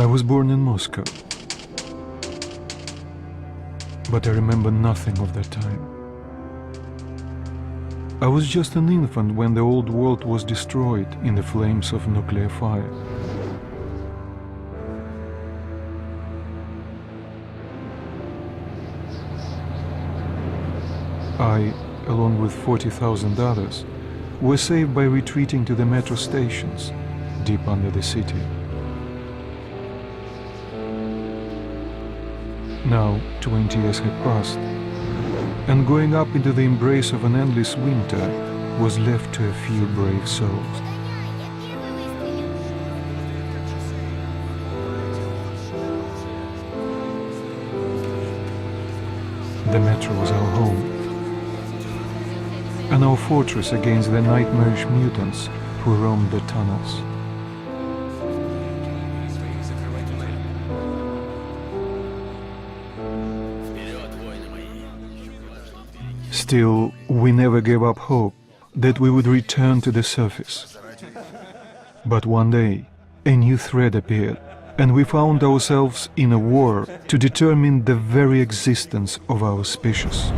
I was born in Moscow, but I remember nothing of that time. I was just an infant when the old world was destroyed in the flames of nuclear fire. I, along with 40,000 others, were saved by retreating to the metro stations deep under the city. Now 20 years had passed, and going up into the embrace of an endless winter was left to a few brave souls. The metro was our home, and our fortress against the nightmarish mutants who roamed the tunnels. Still, we never gave up hope that we would return to the surface. But one day, a new threat appeared, and we found ourselves in a war to determine the very existence of our species.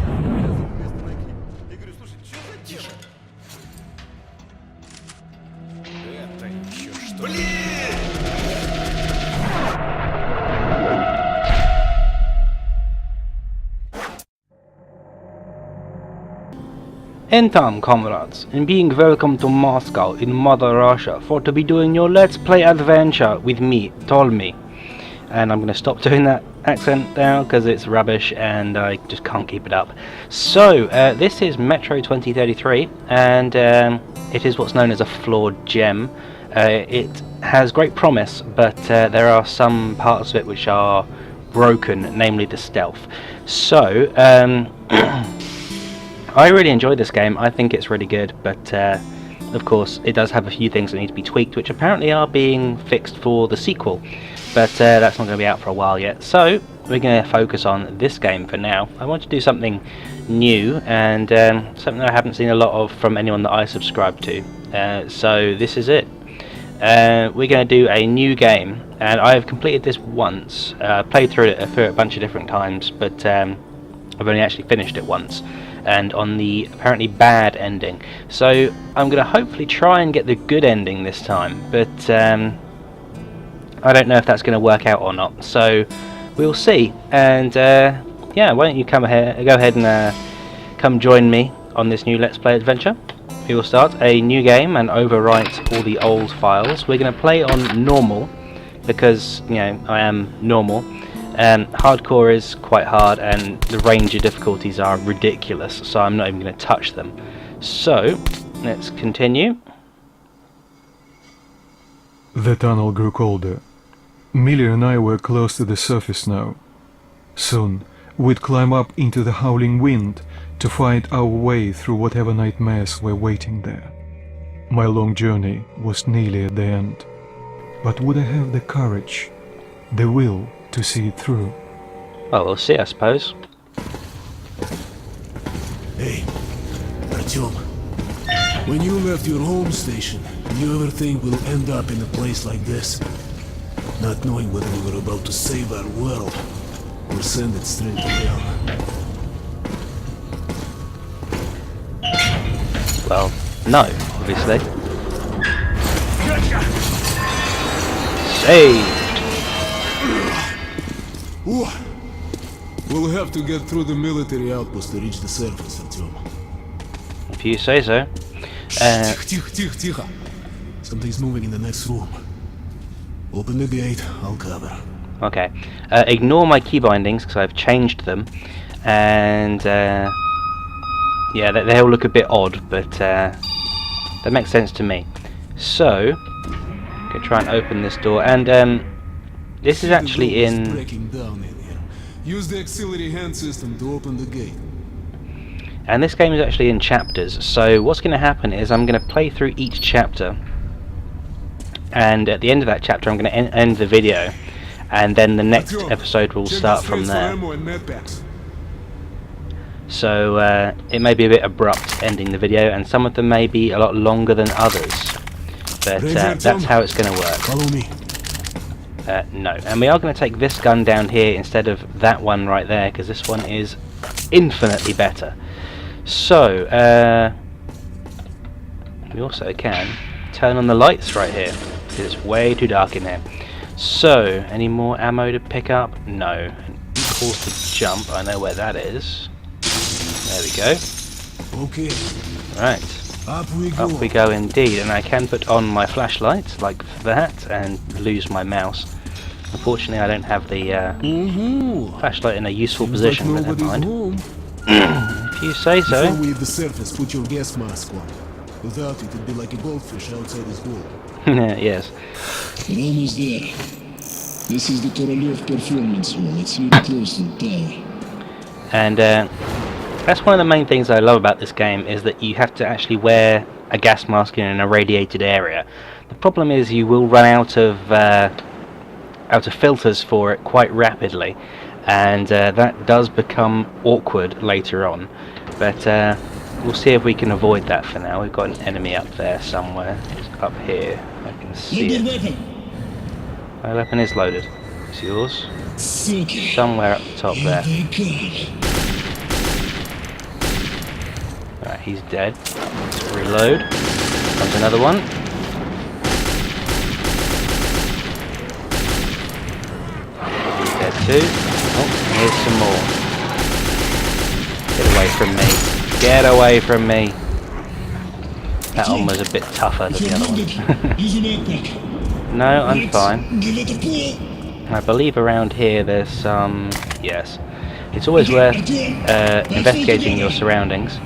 In time, comrades, and being welcome to Moscow in Mother Russia for to be doing your Let's Play adventure with me, Tolmi. And I'm going to stop doing that accent now because it's rubbish and I just can't keep it up. So, this is Metro 2033, and it is what's known as a flawed gem. It has great promise, but there are some parts of it which are broken, namely the stealth. So, I really enjoyed this game. I think it's really good, but of course it does have a few things that need to be tweaked, which apparently are being fixed for the sequel, but that's not going to be out for a while yet. So we're going to focus on this game for now. I want to do something new and something that I haven't seen a lot of from anyone that I subscribe to, so this is it. We're going to do a new game, and I have completed this once, played through it a bunch of different times, but I've only actually finished it once, and on the apparently bad ending. So I'm going to hopefully try and get the good ending this time, but I don't know if that's going to work out or not, so we'll see. And yeah, why don't you go ahead and come join me on this new Let's Play adventure. We will start a new game and overwrite all the old files. We're going to play on normal because, you know, I am normal. Hardcore is quite hard and the range of difficulties are ridiculous, so I'm not even going to touch them. So, let's continue. The tunnel grew colder. Millie and I were close to the surface now. Soon, we'd climb up into the howling wind to fight our way through whatever nightmares were waiting there. My long journey was nearly at the end. But would I have the courage, the will, to see it through? Well, we'll see, I suppose. Hey, Artyom. When you left your home station, did you ever think we'll end up in a place like this? Not knowing whether we were about to save our world or send it straight to hell. Well, no, obviously. Saved! We'll have to get through the military outpost to reach the surface, Artyom. If you say so. Тихо. Something's moving in the next room. Open the gate, I'll cover. Okay. Ignore my key bindings because I've changed them. And yeah, they all look a bit odd, but that makes sense to me. So, I'm going to try and open this door. And this is actually in... breaking down in here. Use the auxiliary hand system to open the gate. And this game is actually in chapters. So what's going to happen is I'm going to play through each chapter. And at the end of that chapter I'm going to end the video. And then the next episode will start from there. So it may be a bit abrupt ending the video, and some of them may be a lot longer than others. But that's how it's going to work. Follow me. No. And we are going to take this gun down here instead of that one right there, because this one is infinitely better. So, we also can turn on the lights right here, because it's way too dark in here. So, any more ammo to pick up? No. Equals to jump, I know where that is. There we go. Okay. Right. Up we go indeed, and I can put on my flashlight like that and lose my mouse. Unfortunately, I don't have the flashlight in a useful position, but never mind. If you say so. Before we leave the surface, put your gas mask on. Without it, it'd be like a goldfish outside his bowl. Yes. We're almost there. This is the Korolev performance hall. It's really close to the tower. And that's one of the main things I love about this game, is that you have to actually wear a gas mask in an irradiated area. The problem is you will run out of filters for it quite rapidly, and that does become awkward later on. But we'll see if we can avoid that for now. We've got an enemy up there somewhere. It's up here. I can see it. My weapon is loaded. It's yours. Somewhere up the top there. Alright, he's dead. Let's reload. Comes another one. He's dead too. Oh, here's some more. Get away from me. Get away from me. That one was a bit tougher than the other one. No, I'm fine. I believe around here there's some... Yes. It's always worth investigating your surroundings,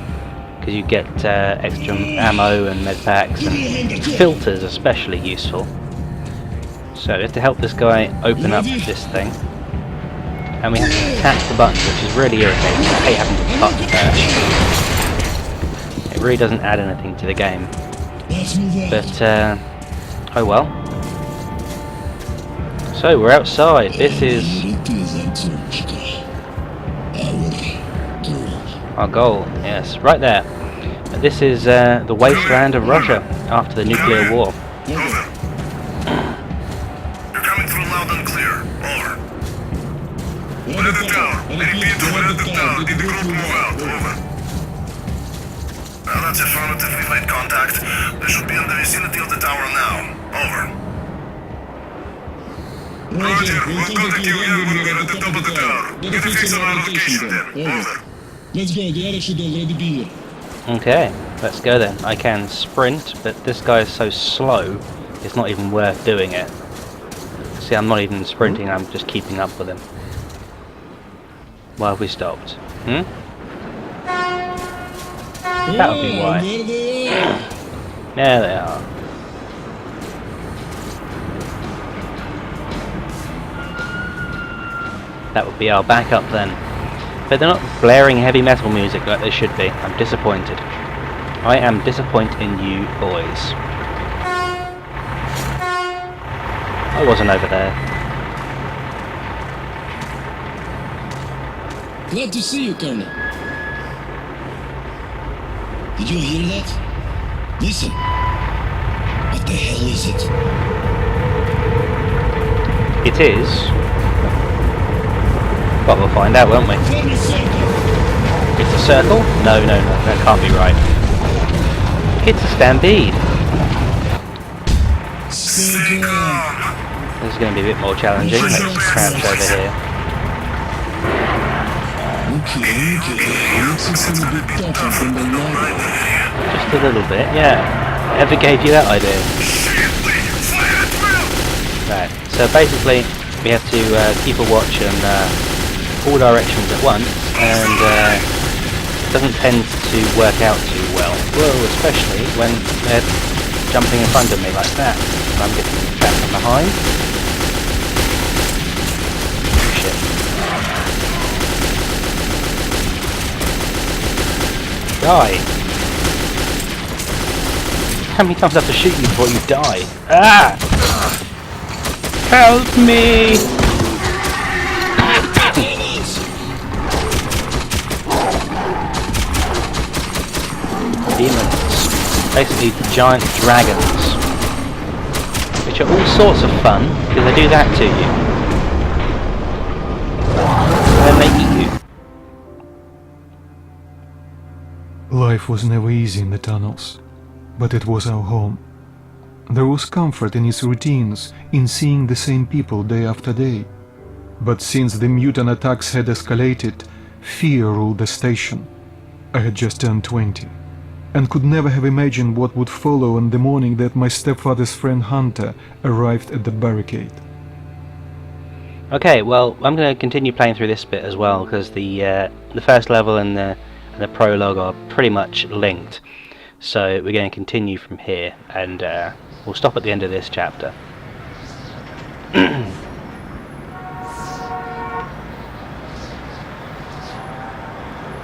because you get extra ammo and med packs, and filters especially useful. So we have to help this guy open up this thing, and we have to tap the buttons, which is really irritating. I hate having to button mash. It really doesn't add anything to the game, but oh well. So we're outside. This is our goal. Yes, right there. This is the wasteland of Russia after the nuclear war. Over. You're coming through loud and clear. Over. We're at the tower. I repeat, we're at the tower. Did the group move out? Over. Well, that's affirmative. We've made contact. They should be in the vicinity of the tower now. Over. Roger, we'll contact you again when we're at the top of the tower. Get a fix on our location then. Over. Let's go. The other should already be here. Okay, let's go then. I can sprint, but this guy is so slow, it's not even worth doing it. See, I'm not even sprinting, I'm just keeping up with him. Why have we stopped? Hmm? That would be why. There they are. There they are. That would be our backup then. But they're not blaring heavy metal music like they should be. I'm disappointed. I am disappointed in you boys. I wasn't over there. Glad to see you, Colonel. Did you hear that? Listen. What the hell is it? It is... Well, we'll find out, won't we? It's a circle? No, that can't be right. It's a stampede. Stay calm. This is going to be a bit more challenging. Let's crouch over here. Okay. Looks a bit tougher than the lava. Just a little bit, yeah. Ever gave you that idea? Right, so basically we have to keep a watch and all directions at once, and it doesn't tend to work out too well. Well, especially when they're jumping in front of me like that. I'm getting trapped from behind. Shit. Die! How many times do I have to shoot you before you die? Ah! Help me! Demons, basically giant dragons, which which are all sorts of fun, because they do that to you. And then they eat you. Life was never easy in the tunnels, but it was our home. There was comfort in its routines, in seeing the same people day after day. But since the mutant attacks had escalated, fear ruled the station. I had just turned 20, and could never have imagined what would follow on the morning that my stepfather's friend Hunter arrived at the barricade. Okay, well, I'm going to continue playing through this bit as well, because the first level and the prologue are pretty much linked. So we're going to continue from here, and we'll stop at the end of this chapter.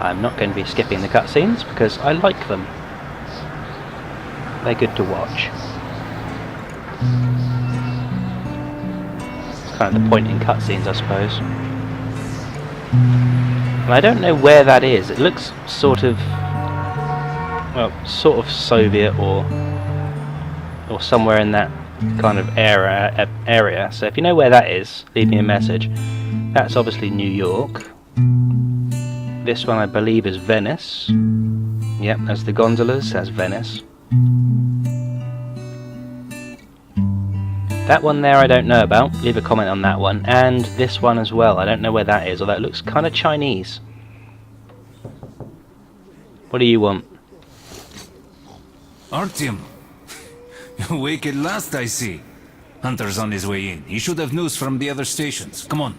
I'm not going to be skipping the cutscenes because I like them. They're good to watch. It's kind of the point in cutscenes, I suppose. And I don't know where that is. It looks sort of, well, sort of Soviet or somewhere in that kind of area. So if you know where that is, leave me a message. That's obviously New York. This one I believe is Venice. Yep, that's the gondolas, that's Venice. That one there I don't know about, leave a comment on that one. And this one as well, I don't know where that is, although it looks kind of Chinese. What do you want? Artyom, you're awake at last, I see. Hunter's on his way in. He should have news from the other stations. Come on.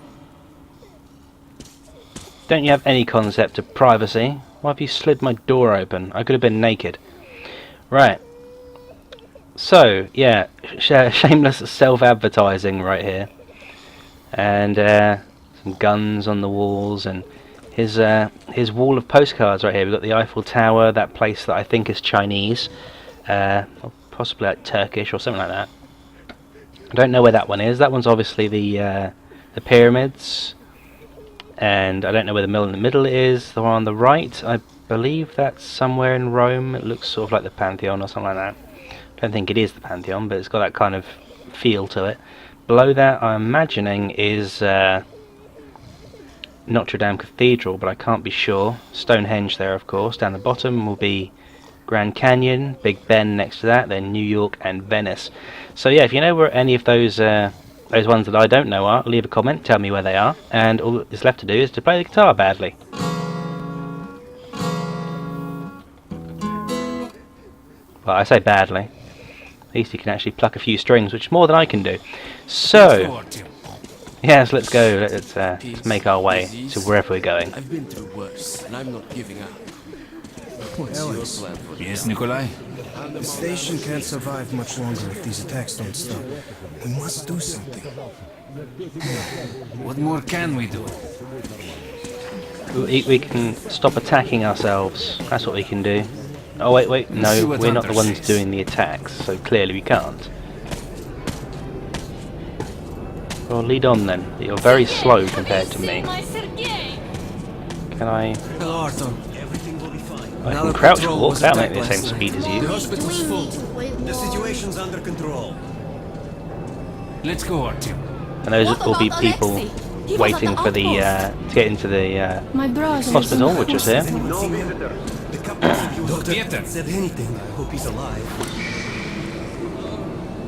Don't you have any concept of privacy? Why have you slid my door open? I could have been naked. Right. So, yeah, shameless self-advertising right here. And some guns on the walls, and his wall of postcards right here. We've got the Eiffel Tower, that place that I think is Chinese. Or possibly like Turkish or something like that. I don't know where that one is. That one's obviously the pyramids. And I don't know where the mill in the middle is. The one on the right, I believe that's somewhere in Rome. It looks sort of like the Pantheon or something like that. I don't think it is the Pantheon, but it's got that kind of feel to it. Below that, I'm imagining, is Notre Dame Cathedral, but I can't be sure. Stonehenge there, of course. Down the bottom will be Grand Canyon, Big Ben next to that, then New York and Venice. So yeah, if you know where any of those ones that I don't know are, leave a comment, tell me where they are, and all that's left to do is to play the guitar badly. Well, I say badly. At least you can actually pluck a few strings, which is more than I can do. So, yes, let's go. Let's make our way to wherever we're going. I've been through worse, and I'm not giving up. What's your plan for Yes, Nikolai? The station can't survive much longer if these attacks don't stop. We must do something. What more can we do? We can stop attacking ourselves. That's what we can do. Oh wait, no, we're not the ones doing the attacks, so clearly we can't. Well, lead on then. You're very slow compared to me. Can I... Hello, Artyom. Everything will be fine. I can crouch walk, that'll make me the same speed as The you. hospital's full. The situation's under control. Let's go, Artyom. And those will be people waiting for the to get into the hospital, which is here. No visitor. The captain Doctor said anything. I hope he's alive.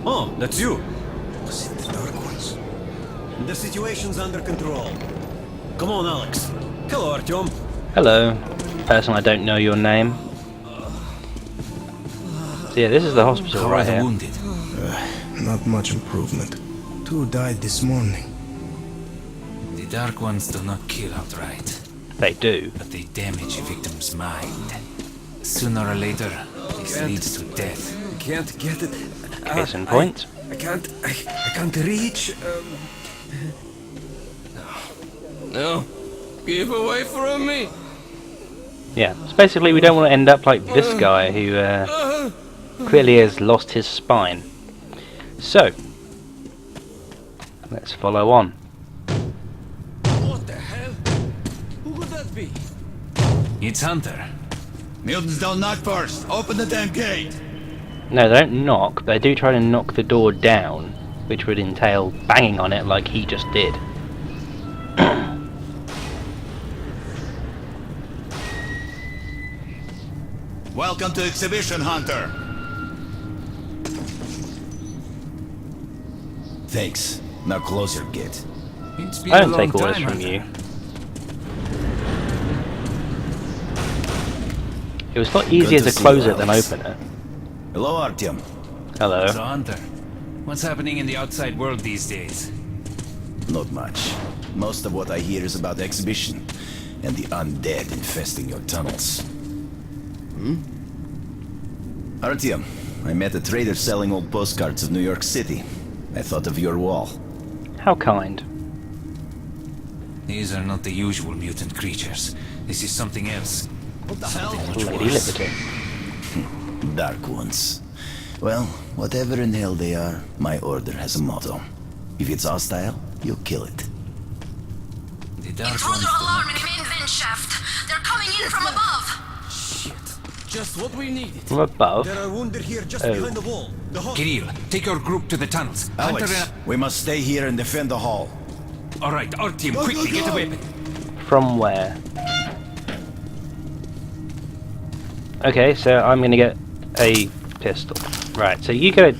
Oh, that's you. Was it the Dark Ones? The situation's under control. Come on, Alex. Hello, Artyom. Hello, person I don't know your name. So yeah, this is the hospital How are right the here. wounded? Not much improvement. 2 died this morning. The Dark Ones do not kill outright, They do. but they damage a victim's mind. Sooner or later, this leads to death. I can't get it. Case in point. I can't reach. No. Keep away from me. Yeah, so basically we don't want to end up like this guy who clearly has lost his spine. So, let's follow on. What the hell? Who could that be? It's Hunter. Mutants don't knock first. Open the damn gate. No, they don't knock. They do try to knock the door down, which would entail banging on it like he just did. Welcome to Exhibition, Hunter. Thanks. Now close your gate. It's been I a don't long take orders time, from Hunter. you. It was a lot easier to to see close you, it than Alex. open it. Hello, Artyom. Hello. So, Hunter, what's happening in the outside world these days? Not much. Most of what I hear is about the exhibition and the undead infesting your tunnels. Artyom, I met a trader selling old postcards of New York City. I thought of your wall. How kind. These are not the usual mutant creatures. This is something else. What the hell? Lady Liberty. Dark ones. Well, whatever in hell they are, my order has a motto. If it's hostile, you kill it. The dark ones Intruder do not- alarm in the main vent shaft. They're coming in from above. Just what we needed. From above. There are wounded here just Oh. behind the wall. The Kirill, take your group to the tunnels. Alex, Hunter, we must stay here and defend the hall. all right, Artyom, quickly get a weapon. From where? Okay, so I'm gonna get a pistol. Right, so you get a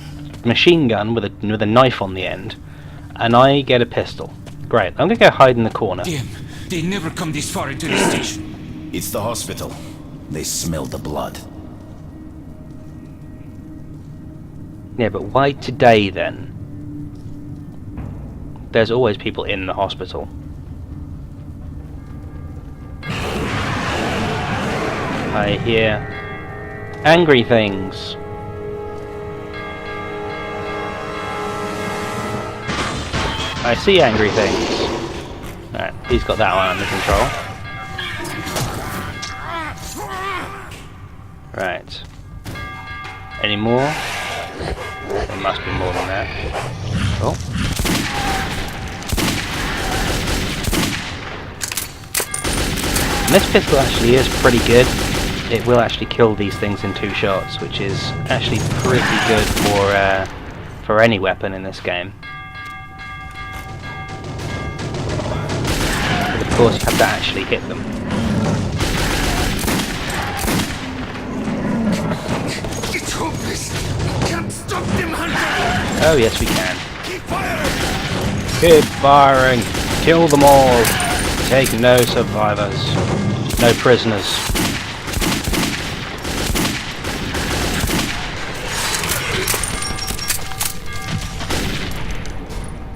machine gun with a knife on the end, and I get a pistol. Great, I'm gonna go hide in the corner. Damn, they never come this far into the station. It's the hospital. They smell the blood. Yeah, but why today then? There's always people in the hospital. I hear angry things. I see angry things. Alright, he's got that one under control. Right. Any more? There must be more than that. Oh. And this pistol actually is pretty good. It will actually kill these things in 2 shots, which is actually pretty good for any weapon in this game. But of course you have to actually hit them. It's hopeless. We can't stop them, Hunter. Oh yes we can. Keep firing! Kill them all! Take no survivors. No prisoners.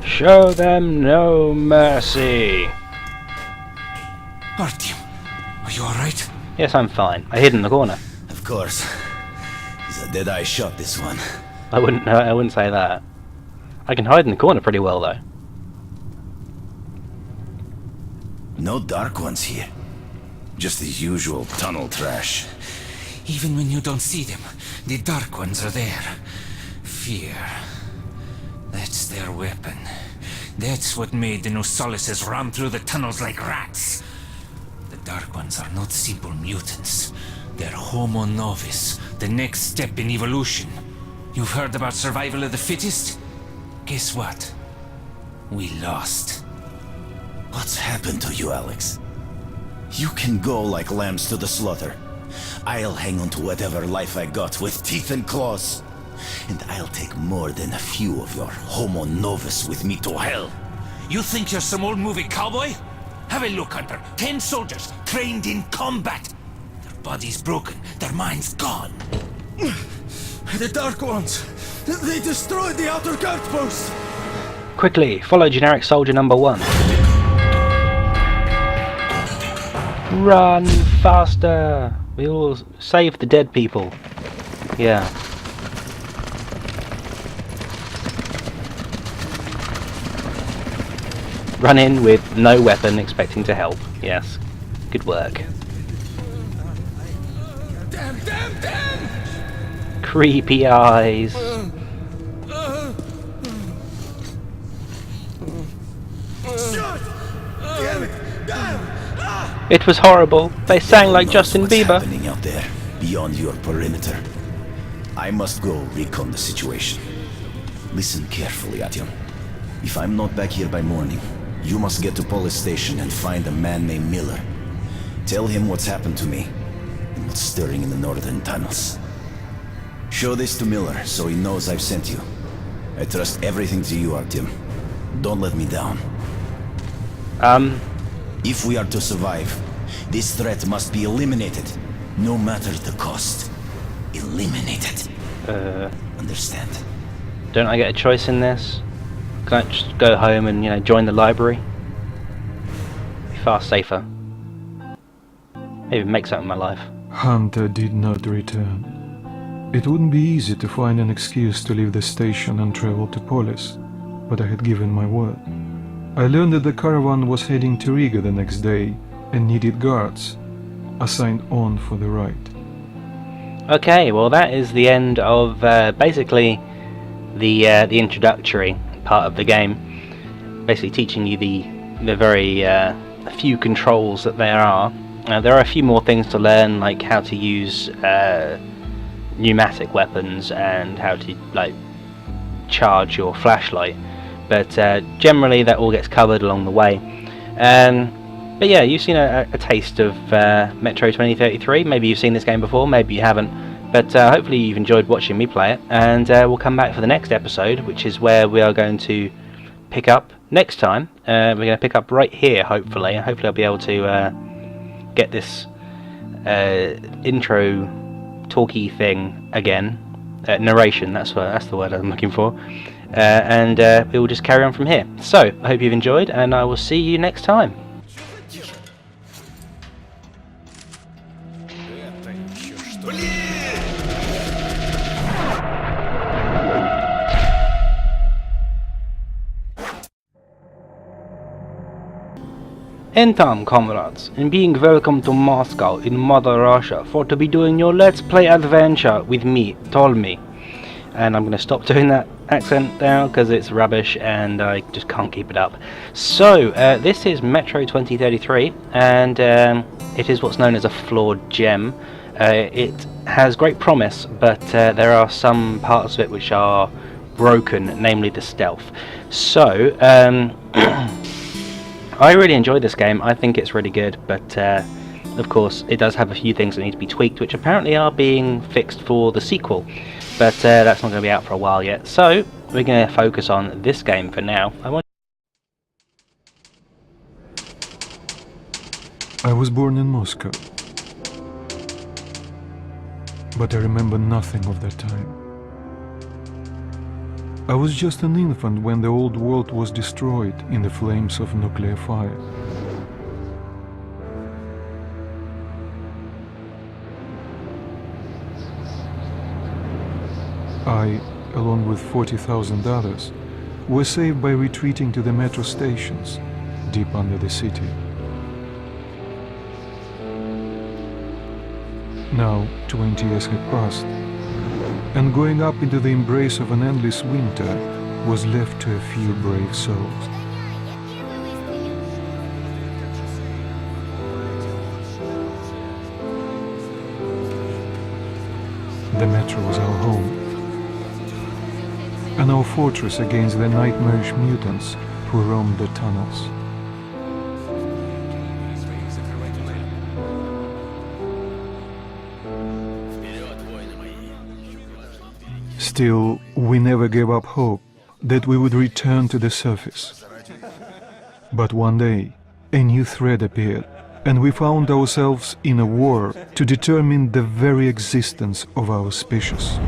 Show them no mercy. Artyom, are you alright? Yes, I'm fine. I hid in the corner. Of course. It's a dead-eye shot, this one. I wouldn't say that. I can hide in the corner pretty well though. No dark ones here. Just the usual tunnel trash. Even when you don't see them, the dark ones are there. Fear. That's their weapon. That's what made the Nosalises run through the tunnels like rats. The dark ones are not simple mutants. They're Homo Novus, the next step in evolution. You've heard about survival of the fittest? Guess what? We lost. What's happened to you, Alex? You can go like lambs to the slaughter. I'll hang on to whatever life I got with teeth and claws. And I'll take more than a few of your Homo Novus with me to hell. You think you're some old movie cowboy? Have a look, Hunter. 10 soldiers trained in combat. Their bodies broken, their minds gone. The Dark Ones! They destroyed the outer guard post! Quickly, follow generic soldier number 1. Run faster! We will save the dead people. Yeah. Run in with no weapon, expecting to help. Yes. Good work. Damn! Creepy eyes. Damn it! Damn! It was horrible. They sang like Who knows Justin what's Bieber. happening out there, beyond your perimeter. I must go recon the situation. Listen carefully, Artyom. If I'm not back here by morning, you must get to police station and find a man named Miller. Tell him what's happened to me and what's stirring in the northern tunnels. Show this to Miller so he knows I've sent you. I trust everything to you, Artyom. Don't let me down. If we are to survive, this threat must be eliminated, no matter the cost. Eliminated. Understand? Don't I get a choice in this? Can I just go home and, you know, join the library? Be far safer. Maybe make something of my life. Hunter did not return. It wouldn't be easy to find an excuse to leave the station and travel to Polis, but I had given my word. I learned that the caravan was heading to Riga the next day and needed guards, assigned on for the ride. Okay, well that is the end of basically the introductory part of the game. Basically teaching you the very few controls that there are. There are a few more things to learn, like how to use pneumatic weapons and how to like charge your flashlight, but generally that all gets covered along the way. But yeah, you've seen a taste of Metro 2033. Maybe you've seen this game before, maybe you haven't, but hopefully you've enjoyed watching me play it, and we'll come back for the next episode, which is where we are going to pick up next time. We're going to pick up right here, hopefully, and hopefully I'll be able to get this intro talky thing again, narration, that's the word I'm looking for, and we will just carry on from here. So I hope you've enjoyed, and I will see you next time. Entam, comrades, and being welcome to Moscow in Mother Russia for to be doing your Let's Play adventure with me, Tolmi. And I'm going to stop doing that accent now because it's rubbish and I just can't keep it up. So, this is Metro 2033, and it is what's known as a flawed gem. It has great promise, but there are some parts of it which are broken, namely the stealth. So, I really enjoyed this game. I think it's really good, but of course it does have a few things that need to be tweaked, which apparently are being fixed for the sequel, but that's not going to be out for a while yet. So we're going to focus on this game for now. I was born in Moscow, but I remember nothing of that time. I was just an infant when the old world was destroyed in the flames of nuclear fire. I, along with 40,000 others, were saved by retreating to the metro stations deep under the city. Now 20 years had passed, and going up into the embrace of an endless winter was left to a few brave souls. The metro was our home, and our fortress against the nightmarish mutants who roamed the tunnels. Still, we never gave up hope that we would return to the surface. But one day, a new threat appeared, and we found ourselves in a war to determine the very existence of our species.